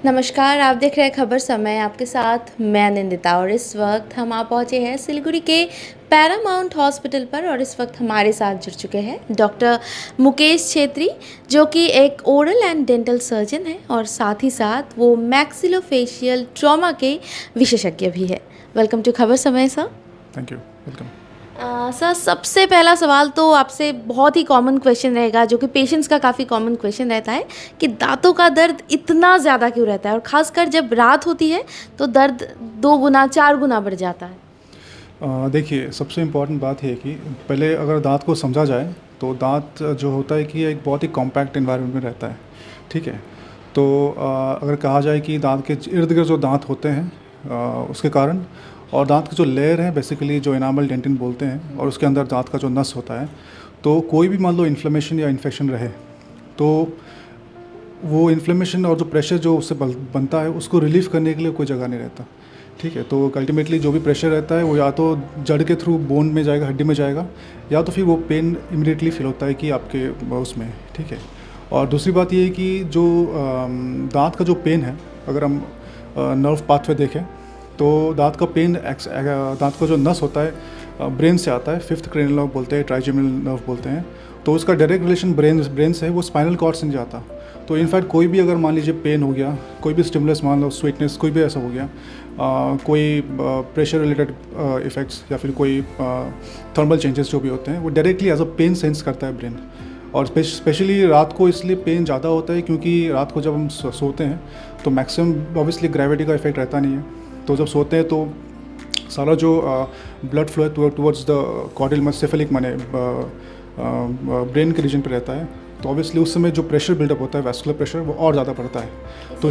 नमस्कार, आप देख रहे हैं खबर समय। आपके साथ मैं निंदिता और इस वक्त हम आ पहुँचे हैं सिलीगुड़ी के पैरामाउंट हॉस्पिटल पर और इस वक्त हमारे साथ जुड़ चुके हैं डॉक्टर मुकेश छेत्री, जो कि एक ओरल एंड डेंटल सर्जन हैं और साथ ही साथ वो मैक्सिलोफेशियल ट्रॉमा के विशेषज्ञ भी है। वेलकम टू खबर समय sir. Thank you. Welcome. Sir, सबसे पहला सवाल तो आपसे बहुत ही कॉमन क्वेश्चन रहेगा, जो कि पेशेंट्स का काफ़ी कॉमन क्वेश्चन रहता है कि दांतों का दर्द इतना ज़्यादा क्यों रहता है, और ख़ासकर जब रात होती है तो दर्द 2 गुना 4 गुना बढ़ जाता है। देखिए, सबसे इम्पॉर्टेंट बात है कि पहले अगर दांत को समझा जाए तो दांत जो होता है कि एक बहुत ही कॉम्पैक्ट एनवायरनमेंट में रहता है। ठीक है, तो अगर कहा जाए कि दांत के इर्द गिर्द जो दांत होते हैं उसके कारण, और दांत की जो लेयर है बेसिकली जो इनामल डेंटिन बोलते हैं, और उसके अंदर दांत का जो नस होता है, तो कोई भी मान लो इन्फ्लेमेशन या इन्फेक्शन रहे तो वो इन्फ्लेमेशन और जो प्रेशर जो उससे बनता है उसको रिलीफ करने के लिए कोई जगह नहीं रहता। ठीक है, तो अल्टीमेटली जो भी प्रेशर रहता है वो या तो जड़ के थ्रू बोन में जाएगा, हड्डी में जाएगा, या तो फिर वो पेन इमीडिएटली फील होता है कि आपके उसमें। ठीक है, और दूसरी बात ये है कि जो दांत का जो पेन है, अगर हम नर्व पाथवे देखें तो दांत का पेन दांत का जो नस होता है ब्रेन से आता है, फिफ्थ क्रेनियल नर्व बोलते हैं, ट्राइजेमिनल नर्व बोलते हैं, तो उसका डायरेक्ट रिलेशन ब्रेन से है, वो स्पाइनल कॉर्ड से नहीं जाता। तो इनफैक्ट कोई भी अगर मान लीजिए पेन हो गया, कोई भी स्टिमुलस मान लो, स्वीटनेस, कोई भी ऐसा हो गया, कोई प्रेशर रिलेटेड इफ़ेक्ट्स या फिर कोई थर्मल चेंजेस जो भी होते हैं, वो directly as a pain sense करता है ब्रेन। और स्पेशली रात को इसलिए पेन ज़्यादा होता है क्योंकि रात को जब हम सोते हैं तो मैक्सिमम ऑब्वियसली ग्रेविटी का इफेक्ट रहता नहीं है, तो जब सोते हैं तो सारा जो blood flow towards the cordial mesencephalic माने ब्रेन के रीजन पे रहता है, तो ऑब्वियसली उस समय जो प्रेशर बिल्डअप होता है, वैस्कुलर प्रेशर, वो और ज़्यादा बढ़ता है। तो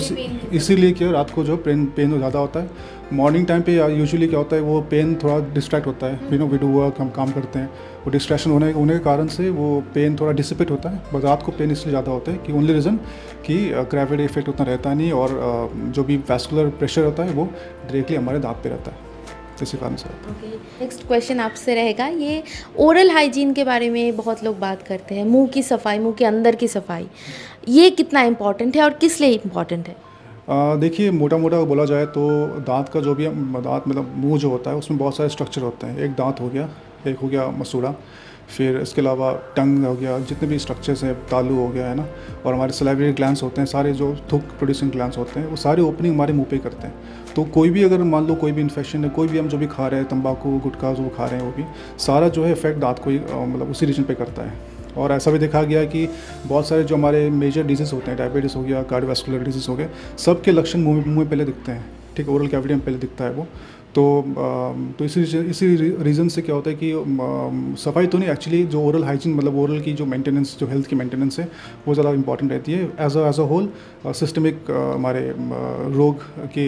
इसीलिए क्या रात को जो पेन ज़्यादा होता है। मॉर्निंग टाइम पे यूजुअली क्या होता है, वो पेन थोड़ा डिस्ट्रैक्ट होता है, वी डू वर्क, हम काम करते हैं, वो डिस्ट्रैक्शन होने के कारण से वो पेन थोड़ा डिसिपेट होता है। बट रात को पेन इसलिए ज़्यादा होता है कि ओनली रीज़न कि ग्रेविटी इफेक्ट उतना रहता नहीं, और जो भी वैस्कुलर प्रेशर होता है वो डायरेक्टली हमारे दांत पे रहता है, इसी कारण से। ओके, नेक्स्ट क्वेश्चन आपसे रहेगा, ये ओरल हाइजीन के बारे में बहुत लोग बात करते हैं, मुंह की सफाई, मुंह के अंदर की सफाई, ये कितना इम्पॉर्टेंट है और किस लिए इम्पॉर्टेंट है? देखिए, मोटा मोटा बोला जाए तो दांत का जो भी दांत मतलब मुंह जो होता है उसमें बहुत सारे स्ट्रक्चर होते हैं। एक दांत हो गया, एक हो गया मसूड़ा, फिर इसके अलावा टंग हो गया, जितने भी स्ट्रक्चर्स हैं, तालू हो गया है ना, और हमारे सलाइवरी ग्लैंड्स होते हैं, सारे जो थूक प्रोड्यूसिंग ग्लैंड्स होते हैं, वो सारे ओपनिंग हमारे मुंह पे करते हैं। तो कोई भी अगर मान लो कोई भी इन्फेक्शन है, कोई भी हम जो भी खा रहे हैं, तंबाकू गुटखा जो खा रहे हैं, वो भी सारा जो है इफेक्ट दांत को ही मतलब उसी रीजन पे करता है। और ऐसा भी देखा गया कि बहुत सारे जो हमारे मेजर डिजीज़ होते हैं, डायबिटीज़ हो गया, कार्डियोवैस्कुलर डिजीज़ हो गए, सबके लक्षण मुंह में पहले दिखते हैं। ठीक, ओरल कैविटी में पहले दिखता है वो। तो इसी रीज़न से क्या होता है कि सफाई तो नहीं, एक्चुअली जो ओरल हाइजीन मतलब ओरल की जो मेंटेनेंस, जो हेल्थ की मेंटेनेंस है, वो ज़्यादा इंपॉर्टेंट रहती है एज अ होल सिस्टमिक हमारे रोग की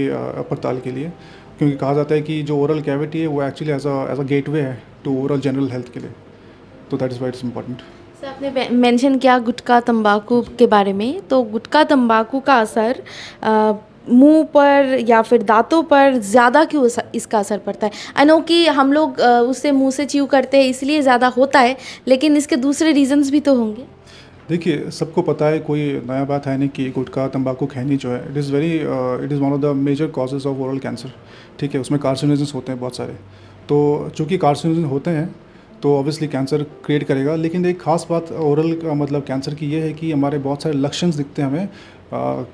पड़ताल के लिए, क्योंकि कहा जाता है कि जो ओरल कैविटी है वो एक्चुअली एज अ गेटवे है टू ओवरऑल जनरल हेल्थ के लिए। तो that is why it's important. Sir, आपने मेंशन किया गुटखा तंबाकू के बारे में, तो गुटखा तंबाकू का असर मुंह पर या फिर दांतों पर ज़्यादा क्यों इसका असर पड़ता है? आई नो कि हम लोग उससे मुंह से च्यू करते हैं इसलिए ज़्यादा होता है, लेकिन इसके दूसरे रीजंस भी तो होंगे। देखिए, सबको पता है, कोई नया बात है नहीं कि गुटखा तंबाकू खैनी जो है, it is one of the major causes of oral cancer. ठीक है, उसमें कार्सिनोजेंस होते हैं बहुत सारे। तो चूँकि कार्सिनोजेन होते हैं तो ऑब्वियसली कैंसर क्रिएट करेगा। लेकिन एक खास बात ओरल का मतलब कैंसर की ये है कि हमारे बहुत सारे लक्षण दिखते हैं हमें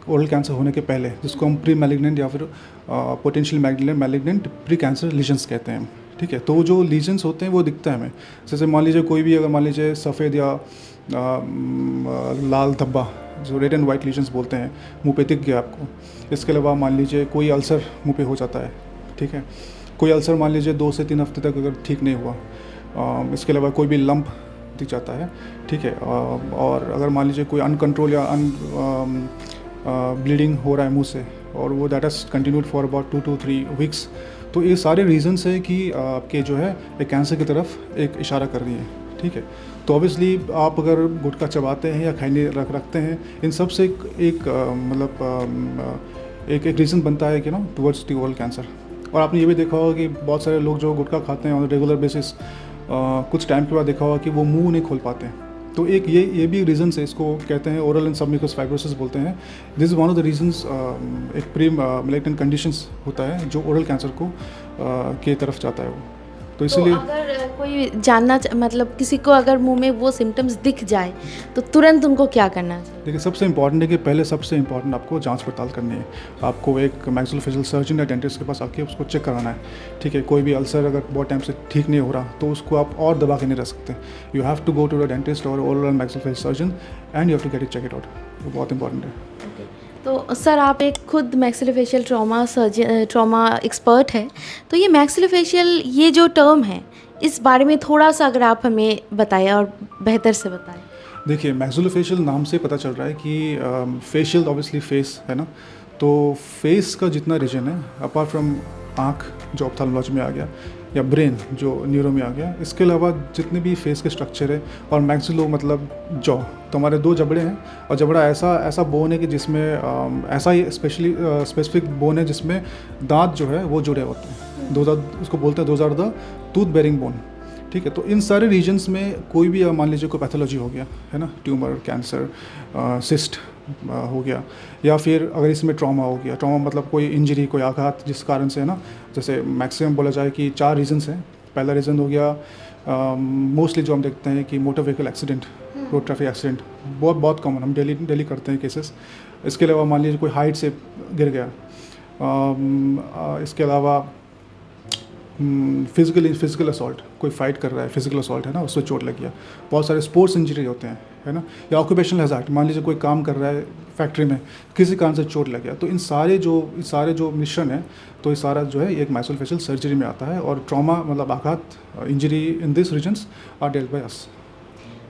ओरल कैंसर होने के पहले, जिसको हम प्री मैलिग्नेंट या फिर potential malignant pre cancer lesions कहते हैं। ठीक है, तो जो लीजन्स होते हैं वो दिखते हैं हमें। जैसे मान लीजिए कोई भी अगर मान लीजिए सफ़ेद या लाल धब्बा, जो रेड एंड वाइट लीजन्स बोलते हैं, मुंह पे दिख गया आपको। इसके अलावा मान लीजिए कोई अल्सर मुंह पे हो जाता है। ठीक है, कोई अल्सर मान लीजिए 2 से 3 हफ्ते तक अगर ठीक नहीं हुआ। इसके अलावा कोई भी लंप दिख जाता है। ठीक है, और अगर मान लीजिए कोई अनकंट्रोल या ब्लीडिंग हो रहा है मुंह से, और वो that has continued for about 2 to 3 weeks, तो ये सारे रीजंस है कि आपके जो है एक कैंसर की तरफ एक इशारा कर रही है। ठीक है, तो ऑब्वियसली आप अगर गुटखा चबाते हैं या खैनी रखते हैं, इन सब से एक रीज़न बनता है कि ना टुवर्ड्स दी ओरल कैंसर। और आपने ये भी देखा होगा कि बहुत सारे लोग जो गुटखा खाते हैं ऑन रेगुलर बेसिस, कुछ टाइम के बाद देखा होगा कि वो मुंह नहीं खोल पाते हैं। तो एक ये भी रीज़न है, इसको कहते हैं ओरल एंड सबम्यूकस फाइब्रोसिस बोलते हैं। This is one of the reasons, एक प्री मैलिग्नेंट कंडीशंस होता है जो ओरल कैंसर को के तरफ जाता है वो, तो तो इसीलिए अगर कोई मतलब किसी को अगर मुंह में वो सिम्टम्स दिख जाए तो तुरंत उनको क्या करना चाहिए? देखिए सबसे इंपॉर्टेंट है कि पहले सबसे इंपॉर्टेंट आपको जांच पड़ताल करनी है। आपको एक मैक्सिलोफेशियल सर्जन या डेंटिस्ट के पास आके उसको चेक कराना है, ठीक है। कोई भी अल्सर अगर बहुत टाइम से ठीक नहीं हो रहा तो उसको आप और दबा के नहीं रख सकते। You have to go to the dentist और oral and maxillofacial surgeon and you have to get it check it out, वो बहुत इंपॉर्टेंट है। तो सर आप एक खुद मैक्सिलोफेशियल ट्रॉमा एक्सपर्ट है, तो ये मैक्सिलोफेशियल ये जो टर्म है इस बारे में थोड़ा सा अगर आप हमें बताएं और बेहतर से बताएं। देखिए मैक्सिलोफेशियल नाम से पता चल रहा है कि फेशियल ऑब्वियसली फेस है ना, तो फेस का जितना रीजन है अपार्ट फ्रॉम आँख जो ऑप्थेल्मोलॉजी में आ गया या ब्रेन जो न्यूरो में आ गया, इसके अलावा जितने भी फेस के स्ट्रक्चर है और मैक्सिलो मतलब जॉ, तो हमारे दो जबड़े हैं और जबड़ा ऐसा बोन है कि जिसमें ऐसा ही स्पेसिफिक बोन है जिसमें दांत जो है वो जुड़े होते हैं। उसको बोलते हैं 2000 द टूथ बेरिंग बोन, ठीक है। तो इन सारे रीजन्स में कोई भी मान लीजिए कोई पैथोलॉजी हो गया है ना, ट्यूमर, कैंसर, सिस्ट हो गया, या फिर अगर इसमें ट्रॉमा हो गया, ट्रॉमा मतलब कोई इंजरी, कोई आघात जिस कारण से है ना, जैसे मैक्सिमम बोला जाए कि 4 रीजन्स हैं। पहला रीज़न हो गया मोस्टली जो हम देखते हैं कि motor vehicle accident, road traffic accident, बहुत कॉमन, हम डेली करते हैं केसेस। इसके अलावा मान लीजिए कोई हाइट से गिर गया, इसके अलावा फिजिकल असॉल्ट, कोई फाइट कर रहा है, फिजिकल असॉल्ट है ना, उससे चोट लग गया। बहुत सारे स्पोर्ट्स इंजरी होते हैं है ना, या ऑक्यूपेशनल हैज़ार्ड, मान लीजिए कोई काम कर रहा है फैक्ट्री में, किसी कारण से चोट लग गया। तो इन सारे जो मिश्रण है, तो ये सारा जो है एक मैक्सिलोफेशियल सर्जरी में आता है। और ट्रॉमा मतलब आघात, injury in this reasons are dealt by us.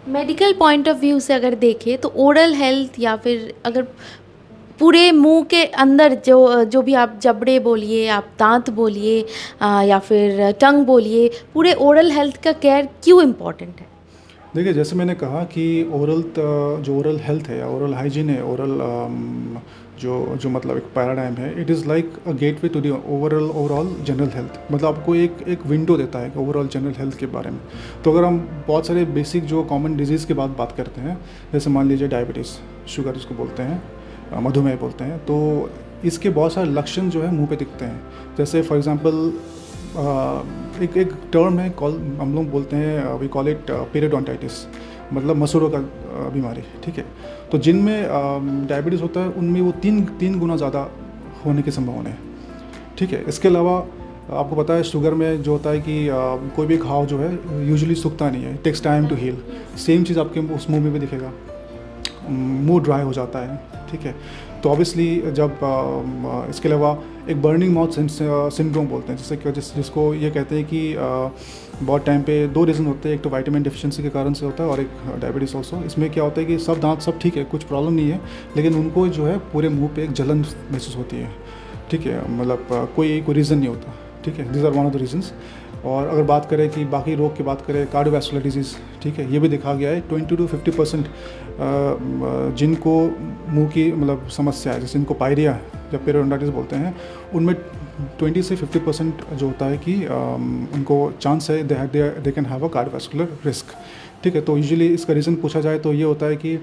Medical point of view से अगर देखें तो ओरल हेल्थ या फिर अगर पूरे मुंह के अंदर जो भी आप जबड़े बोलिए, आप दांत बोलिए या फिर टंग बोलिए, पूरे ओरल हेल्थ का केयर क्यों इम्पोर्टेंट है? देखिए जैसे मैंने कहा कि जो ओरल हेल्थ है या ओरल हाइजीन है, ओरल जो मतलब एक पैराडाइम है, it is like a gateway to the overall general health. मतलब आपको एक विंडो देता है ओवरऑल जनरल हेल्थ के बारे में। तो अगर हम बहुत सारे बेसिक जो कॉमन डिजीज़ के बात करते हैं, जैसे मान लीजिए डायबिटीज़, शुगर जिसको बोलते हैं, मधुमेह बोलते हैं, तो इसके बहुत सारे लक्षण जो है मुंह पे दिखते हैं। जैसे फॉर एग्जांपल एक टर्म है हम लोग बोलते हैं, वी कॉल इट पेरियोडोंटाइटिस, मतलब मसूड़ों का बीमारी, ठीक है। तो जिनमें डायबिटीज़ होता है उनमें वो तीन गुना ज़्यादा होने की संभावना है, ठीक है। इसके अलावा आपको पता है शुगर में जो होता है कि कोई भी घाव जो है यूजुअली सूखता नहीं है, takes time to heal. Same चीज़ आपके उस मुंह में भी दिखेगा, मुंह ड्राई हो जाता है, ठीक है। तो ऑब्वियसली जब इसके अलावा एक बर्निंग माउथ सिंड्रोम बोलते हैं, जिसको ये कहते हैं कि बहुत टाइम पे 2 रीज़न होते हैं, एक तो विटामिन डेफिशिएंसी के कारण से होता है और एक डायबिटीज़ ऑल्सो। इसमें क्या होता है कि सब दांत सब ठीक है, कुछ प्रॉब्लम नहीं है, लेकिन उनको जो है पूरे मुंह पे एक जलन महसूस होती है, ठीक है। मतलब कोई रीज़न नहीं होता, ठीक है। This are one of the reasons. और अगर बात करें कि बाकी रोग की बात करें, कार्डियोवैस्कुलर डिजीज़, ठीक है, ये भी देखा गया है 20 to 50% जिनको मुंह की मतलब समस्या है, जैसे इनको पायरिया या पेरियोडोंटाइटिस बोलते हैं, उनमें 20 से 50% जो होता है कि उनको चांस है they can have a cardiovascular risk, ठीक है। तो यूजुअली इसका रीज़न पूछा जाए तो ये होता है कि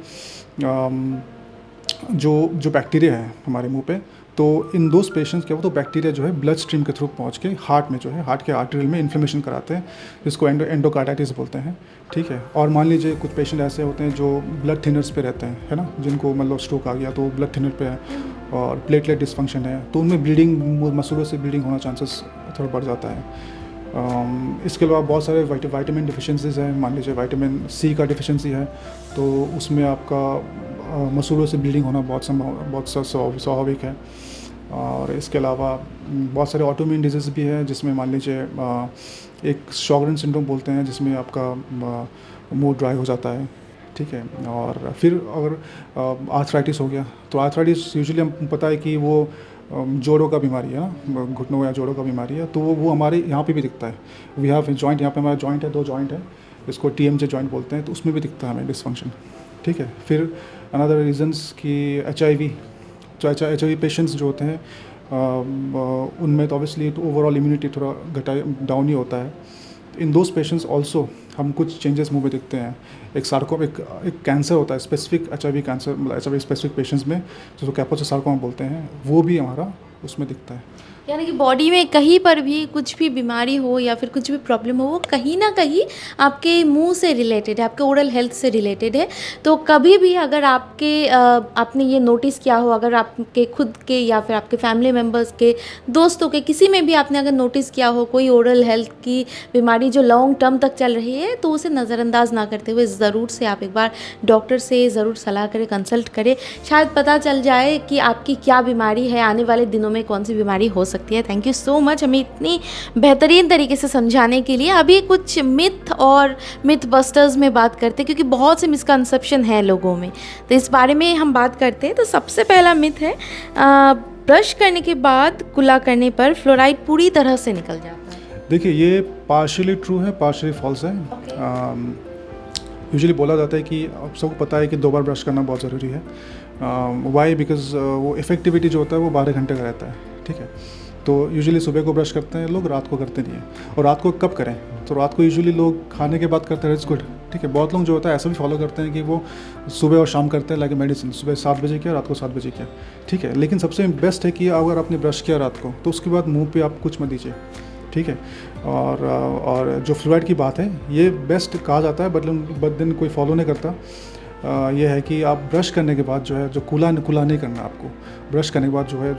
जो बैक्टीरिया है हमारे मुंह पे, तो इन दोज पेशेंट्स क्या हो, तो बैक्टीरिया जो है ब्लड स्ट्रीम के थ्रू पहुंच के हार्ट में जो है, हार्ट के आर्टरियल में इन्फ्लेमेशन कराते हैं, जिसको एंडोकार्डाइटिस बोलते हैं, ठीक है। और मान लीजिए कुछ पेशेंट ऐसे होते हैं जो ब्लड थिनर्स पे रहते हैं, है ना, जिनको मतलब स्ट्रोक आ गया तो ब्लड थिनर पे है और प्लेटलेट डिसफंक्शन है, तो उनमें ब्लीडिंग, मसूड़ों से ब्लीडिंग होना चांसेस थोड़ा बढ़ जाता है। इसके अलावा बहुत सारे विटामिन डिफिशेंसीज हैं, मान लीजिए विटामिन सी का डिफिशेंसी है, तो उसमें आपका मसूड़ों से ब्लीडिंग होना बहुत स्वाभाविक है। और इसके अलावा बहुत सारे ऑटोइम्यून डिजीज़ भी है, जिसमें मान लीजिए एक शॉगरेन सिंड्रोम बोलते हैं, जिसमें आपका मुंह ड्राई हो जाता है, ठीक है। और फिर अगर आर्थराइटिस हो गया, तो आर्थराइटिस यूजुअली हम पता है कि वो जोड़ों का बीमारी है ना, घुटनों या जोड़ों का बीमारी है, तो वो हमारे यहाँ पे भी दिखता है। वी हैव जॉइंट, यहाँ पे हमारा जॉइंट है, 2 जॉइंट है, इसको TMJ जॉइंट बोलते हैं, तो उसमें भी दिखता है हमें डिसफंक्शन, ठीक है। फिर अनदर रीजंस कि HIV, तो HIV पेशेंट्स जो होते हैं उनमें तो ऑब्वियसली तो ओवरऑल इम्यूनिटी थोड़ा डाउन ही होता है। इन दोज पेशेंट्स ऑल्सो हम कुछ चेंजेस मुंह में दिखते हैं। एक सार्कोमा एक कैंसर होता है स्पेसिफिक HIV कैंसर, मतलब HIV स्पेसिफिक पेशेंट्स में जिसको कैपोसा सार्कोमा बोलते हैं, वो भी हमारा उसमें दिखता है। यानी कि बॉडी में कहीं पर भी कुछ भी बीमारी हो या फिर कुछ भी प्रॉब्लम हो, वो कहीं ना कहीं आपके मुंह से रिलेटेड है, आपके ओरल हेल्थ से रिलेटेड है। तो कभी भी अगर आपने ये नोटिस किया हो, अगर आपके खुद के या फिर आपके फैमिली मेम्बर्स के, दोस्तों के, किसी में भी आपने अगर नोटिस किया हो कोई ओरल हेल्थ की बीमारी जो लॉन्ग टर्म तक चल रही है, तो उसे नज़रअंदाज ना करते हुए ज़रूर से आप एक बार डॉक्टर से ज़रूर सलाह करें, कंसल्ट करें। शायद पता चल जाए कि आपकी क्या बीमारी है, आने वाले दिनों में कौन सी बीमारी हो सकती है। थैंक यू सो मच हमें इतनी बेहतरीन तरीके से समझाने के लिए। अभी कुछ मिथ और मिथ बस्टर्स में बात करते हैं, क्योंकि बहुत से मिसकंसेप्शन है लोगों में, तो इस बारे में हम बात करते हैं। तो सबसे पहला मिथ है ब्रश करने के बाद कुल्ला करने पर फ्लोराइड पूरी तरह से निकल जाता है। देखिए, ये पार्शियली ट्रू है, पार्शियली फॉल्स है। यूजुअली बोला जाता है कि अब सबको पता है कि 2 बार ब्रश करना बहुत ज़रूरी है। वाई? बिकॉज वो इफ़ेक्टिविटी जो होता है वो 12 घंटे का रहता है, ठीक है। तो यूजुअली सुबह को ब्रश करते हैं लोग, रात को करते नहीं हैं। और रात को कब करें? तो रात को यूजुअली लोग खाने के बाद करते हैं, इट्स गुड, ठीक है। बहुत लोग जो होता है ऐसा भी फॉलो करते हैं कि वो सुबह और शाम करते हैं, लाइक मेडिसिन, सुबह 7 बजे किया, रात को 7 बजे किया, ठीक है। लेकिन सबसे बेस्ट है कि अगर आपने ब्रश किया रात को, तो उसके बाद मुँह पर आप कुछ मत दीजिए, ठीक है। और जो फ्लोराइड की बात है, ये बेस्ट कहा जाता है, बट दिन कोई फॉलो नहीं करता। ये है कि आप ब्रश करने के बाद जो है, जो कुला नहीं करना आपको। ब्रश करने के बाद जो है,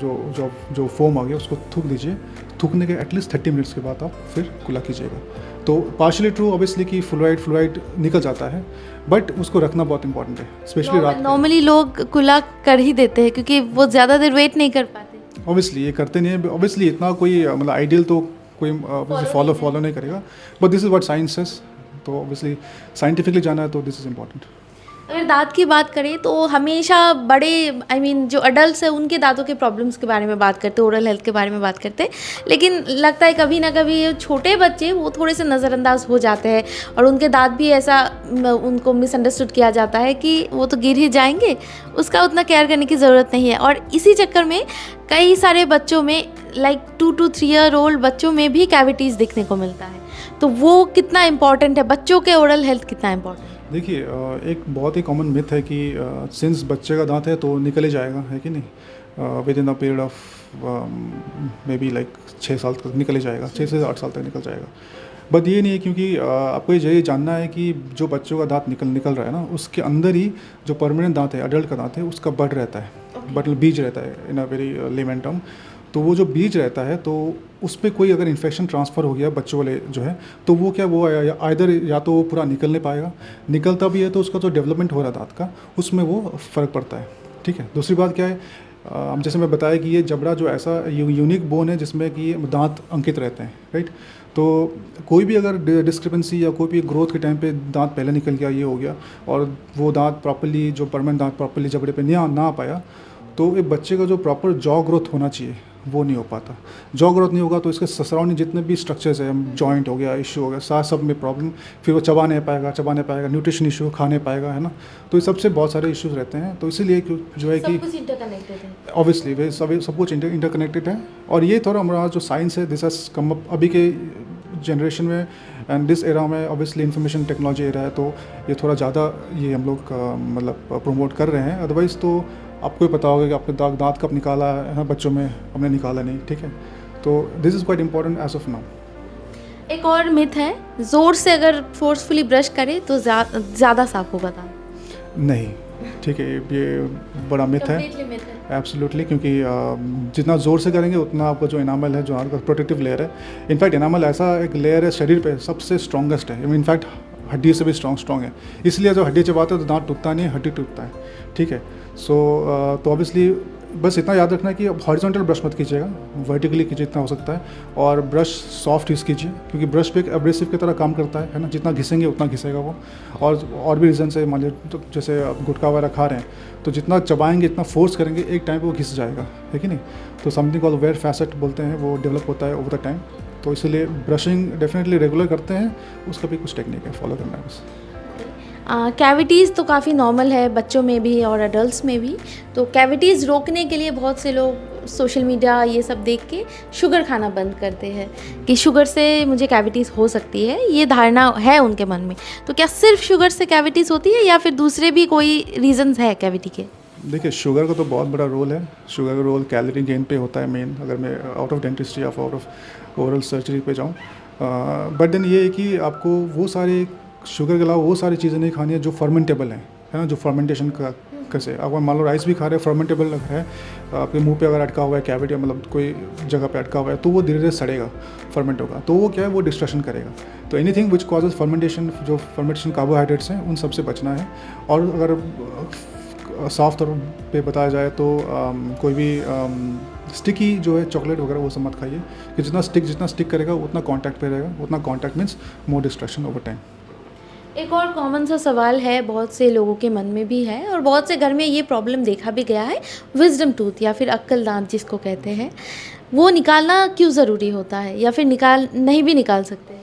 जो फोम आ गया उसको थूक दीजिए। थूकने के एटलीस्ट 30 मिनट्स के बाद आप फिर कुला कीजिएगा। तो पार्शियली ट्रू ऑब्वियसली कि फ्लोराइड निकल जाता है, बट उसको रखना बहुत इंपॉर्टेंट है, स्पेशली रात। नॉर्मली लोग कुला कर ही देते हैं, क्योंकि वो ज़्यादा देर वेट नहीं कर पाते। ऑब्वियसली ये करते नहीं है, ऑब्वियसली इतना कोई मतलब आइडियल तो कोई फॉलो नहीं करेगा, but this is what science is. तो ऑब्वियसली साइंटिफिकली जाना है तो दिस इज़ इम्पॉर्टेंट। अगर दांत की बात करें तो हमेशा बड़े जो अडल्ट है उनके दांतों के प्रॉब्लम्स के बारे में बात करते हैं, ओरल हेल्थ के बारे में बात करते हैं। लेकिन लगता है कभी ना कभी ये छोटे बच्चे वो थोड़े से नज़रअंदाज हो जाते हैं, और उनके दांत भी ऐसा उनको मिसअंडरस्टूड किया जाता है कि वो तो गिर ही जाएंगे, उसका उतना केयर करने की ज़रूरत नहीं है। और इसी चक्कर में कई सारे बच्चों में, लाइक 2 to 3 ईयर ओल्ड बच्चों में भी कैविटीज़ दिखने को मिलता है। तो वो कितना इम्पॉर्टेंट है, बच्चों के ओरल हेल्थ कितना इम्पॉर्टेंट है? देखिए, एक बहुत ही कॉमन मिथ है कि सिंस बच्चे का दांत है तो निकल ही जाएगा, है कि नहीं। With in a period of may be like 6 साल तक निकल ही जाएगा, 6 से 8 साल तक निकल जाएगा। बट ये नहीं है, क्योंकि आपको ये जानना है कि जो बच्चों का दांत निकल रहा है ना, उसके अंदर ही जो परमानेंट दांत है, अडल्ट का दांत है, उसका बड रहता है, मतलब बीज रहता है इन अ वेरी लेमन टर्म। तो वो जो बीज रहता है, तो उस पर कोई अगर इन्फेक्शन ट्रांसफ़र हो गया बच्चों वाले जो है, तो वो क्या, वो आइदर या तो वो पूरा निकल नहीं पाएगा, निकलता भी है तो उसका जो डेवलपमेंट हो रहा है दांत का, उसमें वो फ़र्क पड़ता है, ठीक है। दूसरी बात क्या है, जैसे मैं बताया कि ये जबड़ा जो ऐसा यूनिक बोन है जिसमें कि दांत अंकित रहते हैं, राइट। तो कोई भी अगर डिस्क्रिपेंसी या कोई भी ग्रोथ के टाइम पे दांत पहले निकल गया, ये हो गया, और वो दांत प्रॉपर्ली, जो परमानेंट दांत प्रॉपर्ली जबड़े पे ना आ पाया, तो एक बच्चे का जो प्रॉपर जॉ ग्रोथ होना चाहिए वो नहीं हो पाता। जॉ ग्रोथ नहीं होगा तो इसके सराउंडिंग जितने भी स्ट्रक्चर्स हैं, जॉइंट हो गया, इश्यू हो गया, साथ सब में प्रॉब्लम, फिर वो चबा नहीं पाएगा, न्यूट्रिशन इशू, खा नहीं पाएगा, है ना। तो इस सबसे बहुत सारे इश्यूज रहते हैं। तो इसीलिए जो है कि ऑब्वियसली वे सब कुछ इंटरकनेक्टेड है। और ये थोड़ा हमारा जो साइंस है, दिस हैज़ कम अप अभी के जनरेशन में, एंड दिस एरा में ऑब्वियसली इंफॉर्मेशन टेक्नोलॉजी एरा है, तो ये थोड़ा ज़्यादा ये हम लोग मतलब प्रमोट कर रहे हैं। अदरवाइज़ तो आपको ही पता होगा कि आपने दांत कब निकाला है ना, बच्चों में हमने निकाला नहीं, ठीक है। तो this is quite important as of now. एक और मिथ है, ज़ोर से अगर फोर्सफुली ब्रश करे तो ज़्यादा साफ होगा दांत। नहीं, ठीक है, ये बड़ा मिथ है, एब्सोल्युटली। क्योंकि जितना ज़ोर से करेंगे उतना आपका जो इनामल है, जो आपका प्रोटेक्टिव लेयर है, इनफैक्ट इनामल ऐसा एक लेयर है शरीर पे सबसे स्ट्रॉन्गेस्ट है, इनफैक्ट हड्डी से भी स्ट्रॉन्ग है। इसलिए जब हड्डी चबाते हैं तो दांत टूटता नहीं है, हड्डी टूटता है, ठीक है। सो तो ऑब्वियसली बस इतना याद रखना है कि हॉरिजॉन्टल ब्रश मत कीजिएगा, वर्टिकली कीजिए जितना हो सकता है, और ब्रश सॉफ्ट यूज़ कीजिए, क्योंकि ब्रश पे एक एब्रेसिव की तरह काम करता है ना, जितना घिसेंगे उतना घिसेगा वो। और भी रीज़न से, मान लीजिए तो जैसे आप गुटखा वगैरह खा रहे हैं, तो जितना चबाएंगे, इतना फोर्स करेंगे, एक टाइम पे वो घिस जाएगा, है कि नहीं। तो समथिंग कॉल्ड वेयर फैसेट बोलते हैं, वो डेवलप होता है ओवर द टाइम। तो इसीलिए ब्रशिंग डेफिनेटली रेगुलर करते हैं, उसका भी कुछ टेक्निक है, फॉलो करना है बस। कैविटीज़ तो काफ़ी नॉर्मल है बच्चों में भी और एडल्ट्स में भी। तो कैविटीज़ रोकने के लिए बहुत से लोग सोशल मीडिया ये सब देख के शुगर खाना बंद करते हैं कि शुगर से मुझे कैविटीज़ हो सकती है, ये धारणा है उनके मन में। तो क्या सिर्फ शुगर से कैविटीज़ होती है या फिर दूसरे भी कोई रीजंस है कैविटी के? देखिए, शुगर का तो बहुत बड़ा रोल है। शुगर का रोल कैलोरी गेन पे होता है मेन, अगर मैं आउट ऑफ डेंटिस्ट्री या आउट ऑफ ओरल सर्जरी पे जाऊँ। बट देन ये है कि आपको वो सारे शुगर के अलावा वो सारी चीज़ें नहीं खानी है जो फर्मेंटेबल है ना, जो फर्मेंटेशन का कैसे, अगर मान लो राइस भी खा रहे हैं, फर्मेंटेबल है, आपके मुंह पे अगर अटका हुआ है कैविटी, मतलब कोई जगह पे अटका हुआ है, तो वो धीरे धीरे सड़ेगा, फर्मेंट होगा, तो वो क्या है, वो डिस्ट्रक्शन करेगा। तो एनीथिंग विच कॉजेज फर्मेंटेशन, जो फर्मेंटेशन कार्बोहाइड्रेट्स हैं, उन सबसे बचना है। और अगर साफ तौर पे बताया जाए तो कोई भी स्टिकी जो है चॉकलेट वगैरह वो सब मत खाइए, कि जितना स्टिक करेगा उतना कांटेक्ट पे रहेगा, उतना contact means more destruction over time. एक और कॉमन सा सवाल है, बहुत से लोगों के मन में भी है और बहुत से घर में ये प्रॉब्लम देखा भी गया है, विजडम टूथ या फिर अक्कल दांत जिसको कहते हैं, वो निकालना क्यों ज़रूरी होता है या फिर नहीं भी निकाल सकते?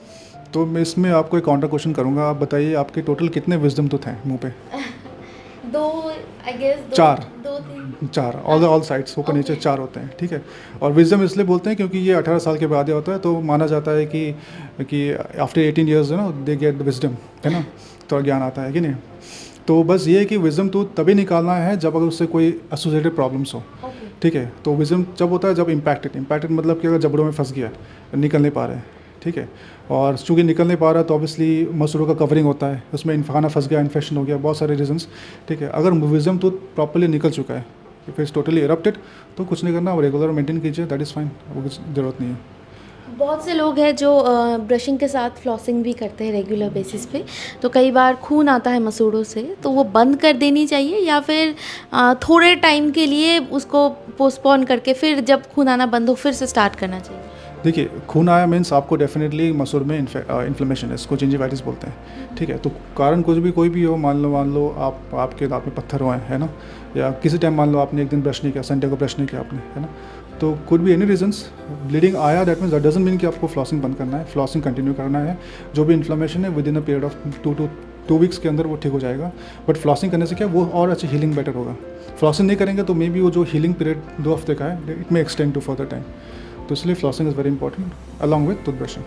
तो मैं इसमें आपको एक काउंटर क्वेश्चन करूँगा। आप बताइए, आपके टोटल कितने विजडम टूथ हैं मुँह पे? दो, आई गेस चार। दो तीन। चार, ऑल साइड्स ऊपर नीचे 4 होते हैं, ठीक है। और विजडम इसलिए बोलते हैं क्योंकि ये 18 साल के बाद ही होता है, तो माना जाता है कि आफ्टर 18 ईयर्स ना दे गेट विजडम, है ना, तो ज्ञान आता है कि नहीं। तो बस ये है कि विजडम टूथ तभी निकालना है जब अगर उससे कोई एसोसिएटेड प्रॉब्लम्स हो, ठीक है। तो विजडम जब होता है जब इम्पैक्टेड मतलब कि अगर जबड़ों में फंस गया, निकल नहीं पा रहे हैं, ठीक है। और चूँकि निकल नहीं पा रहा तो ऑब्वियसली मसूड़ों का कवरिंग होता है, उसमें खाना फंस गया, इन्फेक्शन हो गया, बहुत सारे रीजंस, ठीक है। अगर विजडम टूथ प्रॉपर्ली निकल चुका है, इफ इट्स टोटली इरप्टेड, तो कुछ नहीं करना, रेगुलर मेंटेन कीजिए, दैट इज़ फाइन, वो कुछ ज़रूरत नहीं है। बहुत से लोग हैं जो ब्रशिंग के साथ फ्लॉसिंग भी करते हैं रेगुलर बेसिस पे, तो कई बार खून आता है मसूड़ों से, तो वो बंद कर देनी चाहिए या फिर थोड़े टाइम के लिए उसको पोस्टपोन करके फिर जब खून आना बंद हो फिर से स्टार्ट करना चाहिए? देखिए, खून आया मीन्स आपको डेफिनेटली मसूड़ में इन्फ्लेमेशन है, इसको जिंजिवाइटिस बोलते हैं, ठीक है। तो कारण कुछ भी कोई भी हो, मान लो आपके दांत में पत्थर हुए हैं ना, या किसी टाइम मान लो आपने एक दिन ब्रश नहीं किया, संडे को ब्रश नहीं किया आपने, है ना, तो could be any reasons, bleeding आया, that means that doesn't mean कि आपको फ्लॉसिंग बंद करना है, फ्लॉसिंग कंटिन्यू करना है। जो भी इन्फ्लेमेशन है with in a period of 2 weeks के अंदर वो ठीक हो जाएगा। बट फ्लॉसिंग करने से क्या, वो और अच्छी हीलिंग बेटर होगा। फ्लॉसिंग नहीं करेंगे तो मे बी वो जो हीलिंग पीरियड 2 हफ्ते का है, it may extend to further time. तो इसलिए flossing is very important along with toothbrushing.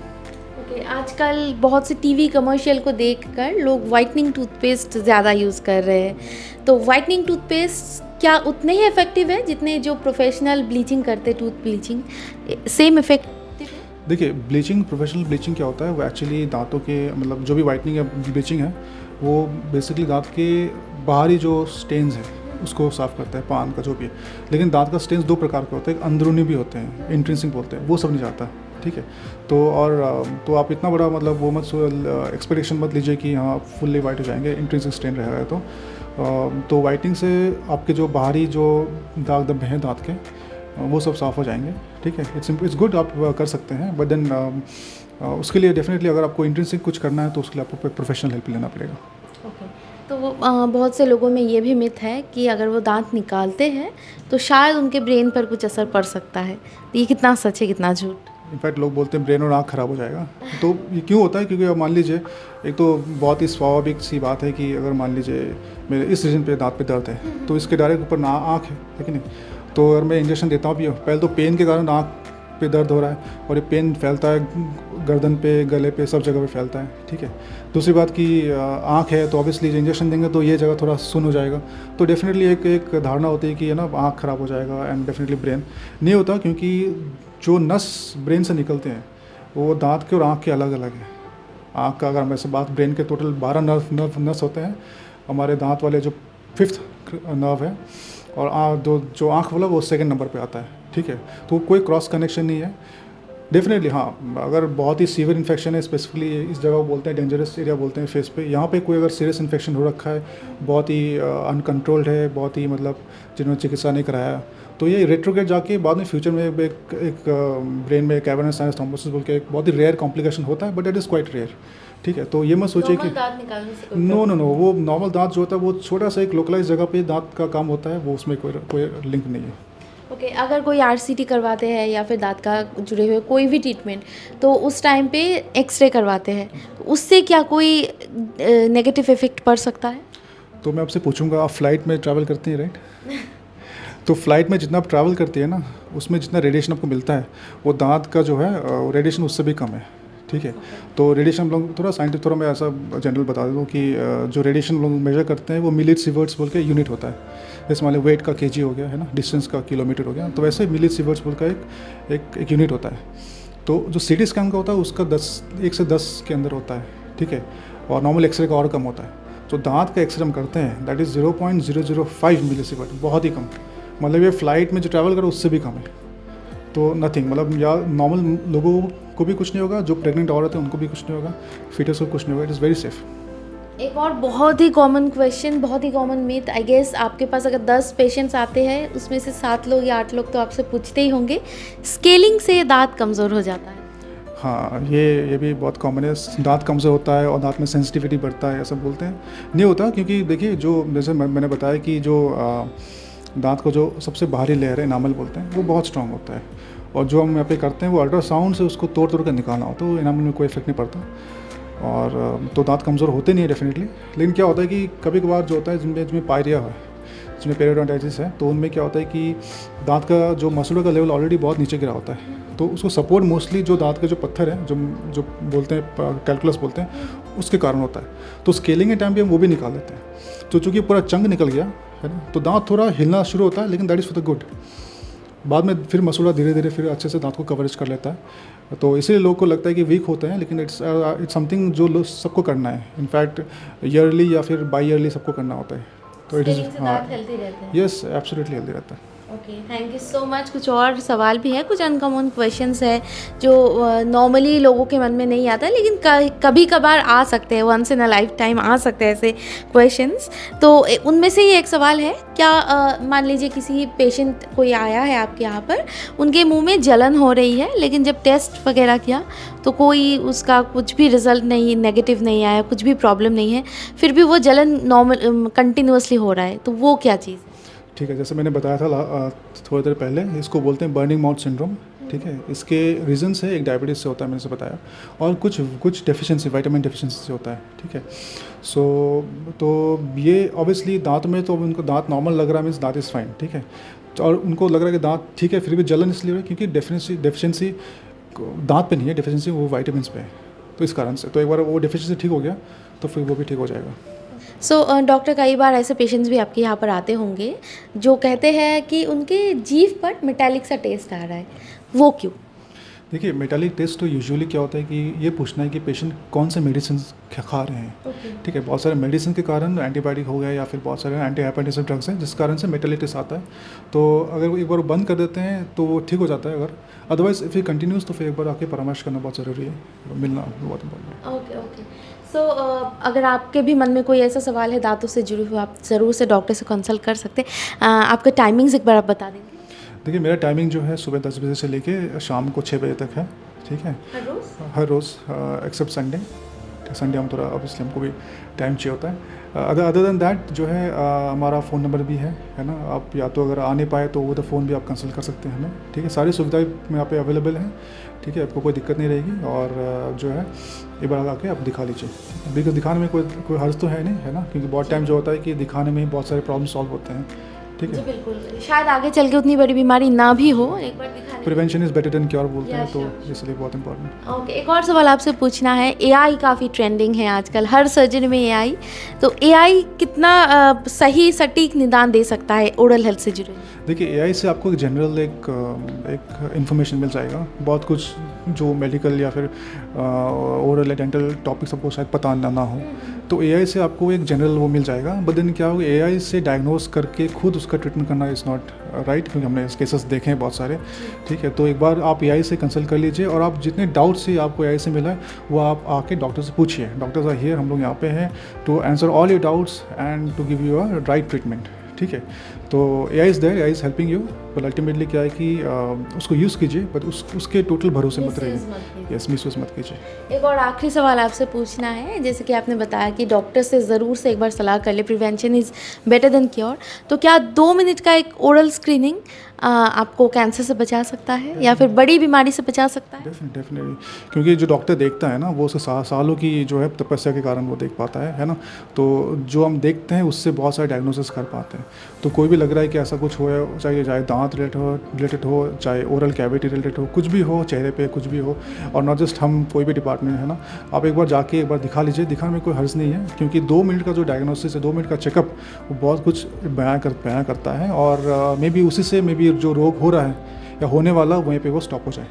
Okay, आजकल बहुत से टीवी कमर्शियल को देखकर लोग वाइटनिंग टूथपेस्ट ज़्यादा यूज़ कर रहे हैं, तो वाइटनिंग टूथपेस्ट क्या उतने ही इफ़ेक्टिव है जितने जो प्रोफेशनल ब्लीचिंग करते, टूथ ब्लीचिंग सेम इफेक्टिव है? देखिए, प्रोफेशनल ब्लीचिंग क्या होता है, वो एक्चुअली दांतों के, मतलब जो भी वाइटनिंग या ब्लीचिंग है, वो बेसिकली दांत के बाहरी जो स्टेन्स हैं उसको साफ़ करता है, पान का जो भी है। लेकिन दांत का स्टेन्स 2 प्रकार के होते हैं, एक अंदरूनी भी होते हैं, इंट्रिंसिक बोलते हैं, वो सब नहीं जाता, ठीक है। तो आप इतना बड़ा मतलब वो मत एक्सपेक्टेशन मत लीजिए कि हाँ फुल्ली वाइट हो जाएंगे, इंट्रिंसिक स्टेन रहेगा। तो वाइटनिंग से आपके जो बाहरी जो दाग धब्बे हैं दांत के, वो सब साफ़ हो जाएंगे, ठीक है। इट्स गुड, आप कर सकते हैं, बट देन उसके लिए डेफिनेटली अगर आपको इंट्रिंसिक कुछ करना है तो उसके लिए आपको प्रोफेशनल हेल्प लेना पड़ेगा। ओके, तो बहुत से लोगों में ये भी मिथ है कि अगर वो दांत निकालते हैं तो शायद उनके ब्रेन पर कुछ असर पड़ सकता है, तो ये कितना सच है कितना झूठ? इनफैक्ट लोग बोलते हैं ब्रेन और आँख खराब हो जाएगा। तो ये क्यों होता है, क्योंकि अब मान लीजिए, एक तो बहुत ही स्वाभाविक सी बात है कि अगर मान लीजिए मेरे इस रीजन पे दांत पे दर्द है, तो इसके डायरेक्ट ऊपर ना आँख है कि नहीं, तो अगर मैं इंजेक्शन देता हूँ भी, पहले तो पेन के कारण आँख पे दर्द हो रहा है, और ये पेन फैलता है गर्दन पे, गले पे, सब जगह पे फैलता है, ठीक है। दूसरी बात कि आँख है तो ऑब्वियसली इंजेक्शन देंगे तो ये जगह थोड़ा सुन हो जाएगा, तो डेफिनेटली एक धारणा होती है कि है ना आँख ख़राब हो जाएगा, एंड डेफिनेटली ब्रेन नहीं होता, क्योंकि जो नस ब्रेन से निकलते हैं वो दांत के और आँख के अलग अलग है। आँख का अगर हम ऐसे बात, ब्रेन के टोटल 12 नस होते हैं, हमारे दांत वाले जो 5th नर्व है, और जो आँख वाला वो 2nd नंबर पे आता है, ठीक है। तो कोई क्रॉस कनेक्शन नहीं है। डेफिनेटली हाँ, अगर बहुत ही सीवियर इन्फेक्शन है, स्पेसिफिकली इस जगह को बोलते हैं डेंजरस एरिया बोलते हैं फेस पे, यहाँ पे कोई अगर सीरियस इन्फेक्शन हो रखा है, बहुत ही अनकंट्रोल्ड है, बहुत ही मतलब जिन्होंने चिकित्सा नहीं कराया, तो ये रेट्रोग्रेड जाके बाद में फ्यूचर में एक ब्रेन में कैवर्नस साइनस थ्रोम्बोसिस बोल के एक बहुत ही रेयर कॉम्प्लिकेशन होता है, but it is quite rare, ठीक है। तो ये मत सोचिए कि दांत निकालने से नो, वो नॉर्मल दांत जो होता है वो छोटा सा एक लोकलाइज जगह पे दांत का काम होता है, वो उसमें कोई लिंक नहीं है। ओके, अगर कोई आरसीटी करवाते हैं या फिर दांत का जुड़े हुए कोई भी ट्रीटमेंट, तो उस टाइम पे एक्सरे करवाते हैं, तो उससे क्या कोई नेगेटिव इफेक्ट पड़ सकता है? तो मैं आपसे पूछूंगा, आप फ्लाइट में ट्रैवल करती हैं, राइट? तो फ्लाइट में जितना आप ट्रैवल करती है ना, उसमें जितना रेडिएशन आपको मिलता है वो दांत का जो है रेडिएशन उससे भी कम है, ठीक है। तो रेडिएशन हम लोग थोड़ा साइंटिफिक, थोड़ा मैं ऐसा जनरल बता देता हूँ कि जो रेडिएशन हम लोग मेजर करते हैं वो मिली सीवर्ट्स बोल के यूनिट होता है। जैसे मान लो वेट का केजी हो गया है ना, डिस्टेंस का किलोमीटर हो गया, तो वैसे मिली सीवर्ट्स बोल का एक यूनिट होता है। तो जो सीटी स्कैन का होता है उसका 1 से 10 के अंदर होता है, ठीक है। और नॉर्मल एक्सरे का और कम होता है। तो दांत का एक्सरे हम करते हैं दैट इज़ 0.005 मिली सीवर्ट, बहुत ही कम। मतलब ये फ्लाइट में जो ट्रैवल करो उससे भी कम है। तो नथिंग, मतलब या नॉर्मल लोगों को भी कुछ नहीं होगा, जो प्रेग्नेंट औरत है उनको भी कुछ नहीं होगा, फीटस को कुछ नहीं होगा, इट इज़ वेरी सेफ। एक और बहुत ही कॉमन क्वेश्चन, बहुत ही कॉमन मिथ, आई गेस आपके पास अगर 10 पेशेंट्स आते हैं उसमें से 7 लोग या 8 लोग तो आपसे पूछते ही होंगे, स्केलिंग से दांत कमज़ोर हो जाता है। हाँ, ये भी बहुत कॉमन है। दांत कमज़ोर होता है और दांत में सेंसिटिविटी बढ़ता है, ऐसा बोलते हैं। नहीं होता, क्योंकि देखिए जो जैसे मैंने बताया कि जो दांत को जो सबसे बाहरी लेयर है, इनामल बोलते हैं, वो बहुत स्ट्रांग होता है। और जो हम यहाँ पे करते हैं वो अल्ट्रासाउंड से उसको तोड़ कर निकालना होता है, तो इनामल में कोई इफेक्ट नहीं पड़ता। और तो दांत कमज़ोर होते नहीं है डेफिनेटली। लेकिन क्या होता है कि कभी कभार जो होता है जिनमें पायरिया है, जिसमें पेरियोडोंटाइटिस है, तो उनमें क्या होता है कि दांत का जो मसूड़ा का लेवल ऑलरेडी बहुत नीचे गिरा होता है। तो उसको सपोर्ट मोस्टली जो दांत के जो पत्थर है, जो बोलते हैं कैलकुलस बोलते हैं, उसके कारण होता है। तो स्केलिंग के टाइम पे हम वो भी निकाल देते हैं। तो चूँकि पूरा चंग निकल गया है ना, तो दांत थोड़ा हिलना शुरू होता है, लेकिन that is for the good. बाद में फिर मसूड़ा धीरे धीरे फिर अच्छे से दांत को कवरेज कर लेता है। तो इसीलिए लोगों को लगता है कि वीक होते हैं, लेकिन इट्स समथिंग जो सबको करना है। इनफैक्ट ईयरली या फिर बाई ईयरली सबको करना होता है। तो इट इज़, हाँ, हेल्दी रहते हैं। यस, एब्सोल्युटली हेल्दी रहता है। Okay, thank you so much. कुछ और सवाल भी है, कुछ अनकॉमन क्वेश्चंस है जो नॉर्मली लोगों के मन में नहीं आता, लेकिन कभी कभार आ सकते हैं, once in a lifetime आ सकते हैं ऐसे क्वेश्चंस। तो उनमें से ही एक सवाल है, क्या मान लीजिए किसी पेशेंट कोई आया है आपके यहाँ पर, उनके मुंह में जलन हो रही है, लेकिन जब टेस्ट वगैरह किया तो कोई उसका कुछ भी रिजल्ट नहीं, नेगेटिव नहीं आया, कुछ भी प्रॉब्लम नहीं है, फिर भी वो जलन नॉर्मल कंटिन्यूसली हो रहा है, तो वो क्या चीज़? ठीक है, जैसे मैंने बताया था थोड़ी देर पहले, इसको बोलते हैं बर्निंग माउथ सिंड्रोम, ठीक है। इसके रीजंस है, एक डायबिटीज़ से होता है, मैंने से बताया, और कुछ डेफिशिएंसी, विटामिन डेफिशिएंसी से होता है, ठीक है। तो ये ऑब्वियसली दांत में, तो उनको दांत नॉर्मल लग रहा है, मीन्स दांत इज़ फाइन, ठीक है। और उनको लग रहा है कि दांत ठीक है, फिर भी जलन इसलिए हो रही है क्योंकि डेफिशिएंसी दांत पे नहीं है, डेफिशिएंसी वो विटामिन पे है, तो इस कारण से। तो एक बार वो डेफिशिएंसी ठीक हो गया तो फिर वो भी ठीक हो जाएगा। सो डॉक्टर, कई बार ऐसे पेशेंट्स भी आपके यहाँ पर आते होंगे जो कहते हैं कि उनके जीभ पर मेटालिक सा टेस्ट आ रहा है, वो क्यों? देखिए, मेटालिक टेस्ट तो यूजुअली क्या होता है कि ये पूछना है कि पेशेंट कौन से मेडिसिन खा रहे हैं, ठीक है। बहुत सारे मेडिसिन के कारण, एंटीबायोटिक हो गया या फिर बहुत सारे एंटी हाइपरटेंसिव ड्रग्स हैं, जिस कारण से मेटालिक टेस्ट आता है। तो अगर वो एक बार बंद कर देते हैं तो वो ठीक हो जाता है। अगर अदरवाइज फिर कंटिन्यूस, तो फिर एक बार आके परामर्श करना बहुत ज़रूरी है, मिलना बहुत इम्पोर्टेंट है। ओके। सो अगर आपके भी मन में कोई ऐसा सवाल है दांतों से जुड़ी हुई, आप ज़रूर से डॉक्टर से कंसल्ट कर सकते हैं। आपका टाइमिंग्स एक बार आप बता देंगे? देखिए, मेरा टाइमिंग जो है सुबह 10 बजे से लेके शाम को 6 बजे तक है, ठीक है। हर रोज़ एक्सेप्ट संडे। संडे हम थोड़ा, ऑब्वियसली हमको भी टाइम चाहिए होता है। अदर देन दैट जो है हमारा फ़ोन नंबर भी है ना। आप या तो अगर आ नहीं पाए तो वो द फ़ोन भी आप कंसल्ट कर सकते हैं हमें, ठीक है। सारी सुविधाएं यहाँ पे अवेलेबल हैं, ठीक है। आपको कोई दिक्कत नहीं रहेगी। और जो है एक बार आके आप दिखा लीजिए, बिकॉज दिखाने में कोई हर्ज तो है नहीं, है ना, क्योंकि बहुत टाइम जो होता है कि दिखाने में ही बहुत सारे प्रॉब्लम सॉल्व होते हैं, ठीक जी है। बिल्कुल, शायद आगे चल के उतनी बड़ी बीमारी ना भी हो, एक बार दिखाने। Prevention is better than cure बोलते हैं, Yeah, तो sure. इसलिए बहुत इंपॉर्टेंट। ओके, एक और सवाल आपसे पूछना है। एआई काफ़ी ट्रेंडिंग है आजकल, हर सर्जरी में एआई, तो एआई कितना सही सटीक निदान दे सकता है ओरल हेल्थ से जुड़े? देखिए, एआई से आपको एक जनरल एक इन्फॉर्मेशन मिल जाएगा, बहुत कुछ जो मेडिकल या फिर ओरल डेंटल टॉपिक सबको शायद पता ना हो, तो एआई से आपको एक जनरल वो मिल जाएगा। बट देन क्या होगा, एआई से डायग्नोस करके खुद उसका ट्रीटमेंट करना इज़ नॉट राइट, क्योंकि हमने केसेस देखे हैं बहुत सारे, ठीक है। तो एक बार आप एआई से कंसल्ट कर लीजिए, और आप जितने डाउट्स ही आपको एआई से मिला है वो आप आके डॉक्टर से पूछिए। डॉक्टर्स आर हियर, हम लोग यहाँ पे हैं to answer all your doubts and to give you a right treatment, ठीक है। तो AI is there, AI is helping you, but ultimately क्या है कि उसको यूज़ कीजिए, बट उसके टोटल भरोसे मत रहिए। यस, मिसयूज़ मत कीजिए। एक और आखिरी सवाल आपसे पूछना है, जैसे कि आपने बताया कि डॉक्टर से ज़रूर से एक बार सलाह कर ले, prevention is better than cure, तो क्या 2 मिनट का एक ओरल स्क्रीनिंग आपको कैंसर से बचा सकता है या फिर बड़ी बीमारी से बचा सकता है? डेफिनेटली, क्योंकि जो डॉक्टर देखता है ना वो उसके सालों की जो है तपस्या के कारण वो देख पाता है ना। तो जो हम देखते हैं उससे बहुत सारे डायग्नोसिस कर पाते हैं। तो कोई भी लग रहा है कि ऐसा कुछ हो, चाहे दांत रिलेटेड हो, चाहे ओरल कैविटी रिलेटेड हो, कुछ भी हो, चेहरे पे कुछ भी हो, और नॉट जस्ट हम कोई भी डिपार्टमेंट है ना, आप एक बार जाके एक बार दिखा लीजिए। दिखाने में कोई हर्ज नहीं है, क्योंकि 2 मिनट का जो डायग्नोसिस है, 2 मिनट का चेकअप, वो बहुत कुछ बयां करता है। और मे बी उसी से मे बी जो रोग हो रहा है या होने वाला, वहीं पे वो स्टॉप हो जाए।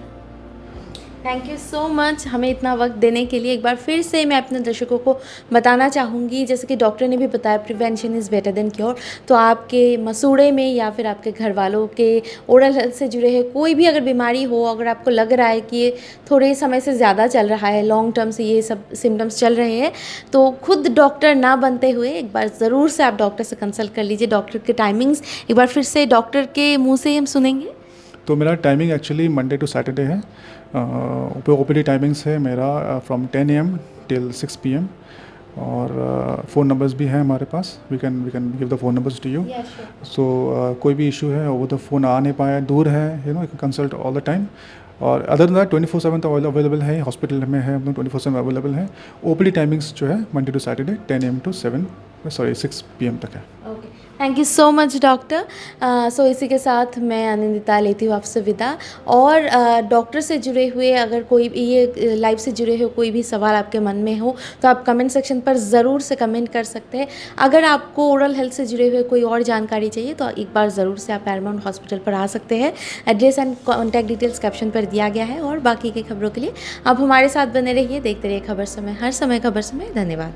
थैंक यू सो मच हमें इतना वक्त देने के लिए। एक बार फिर से मैं अपने दर्शकों को बताना चाहूँगी, जैसे कि डॉक्टर ने भी बताया prevention is better than cure. तो आपके मसूड़े में या फिर आपके घर वालों के ओरल हेल्थ से जुड़े हैं कोई भी अगर बीमारी हो, अगर आपको लग रहा है कि ये थोड़े समय से ज़्यादा चल रहा है, लॉन्ग टर्म से ये सब सिम्टम्स चल रहे हैं, तो खुद डॉक्टर ना बनते हुए एक बार ज़रूर से आप डॉक्टर से कंसल्ट कर लीजिए। डॉक्टर के टाइमिंग्स एक बार फिर से डॉक्टर के मुँह से हम सुनेंगे। तो मेरा timing actually Monday to Saturday है। ओपीडी टाइमिंग्स है मेरा फ्रॉम 10 AM टिल 6 PM। और फ़ोन नंबर्स भी हैं हमारे पास। We can give the phone numbers to you. So कोई भी इशू है, वो तो फ़ोन आ नहीं पाया, दूर है, you know, consult all the time. और अदर दैन 24/7 तो अवेलेबल है, हॉस्पिटल में है, 24/7 अवेलेबल है। ओपीडी टाइमिंग्स जो है Monday to Saturday 10 AM to 6 PM तक है। Okay, thank you so much doctor. So इसी के साथ मैं आनंदिता लेती हूँ आपसे विदा। और डॉक्टर से जुड़े हुए अगर कोई भी ये लाइफ से जुड़े हुए कोई भी सवाल आपके मन में हो तो आप कमेंट सेक्शन पर ज़रूर से कमेंट कर सकते हैं। अगर आपको ओरल हेल्थ से जुड़े हुए कोई और जानकारी चाहिए तो एक बार ज़रूर से आप पैरामाउंट हॉस्पिटल पर आ सकते हैं। Address and contact details caption पर दिया गया है। और बाकी की खबरों के लिए आप हमारे साथ बने रहिए, देखते रहिए खबर समय, हर समय खबर समय। धन्यवाद।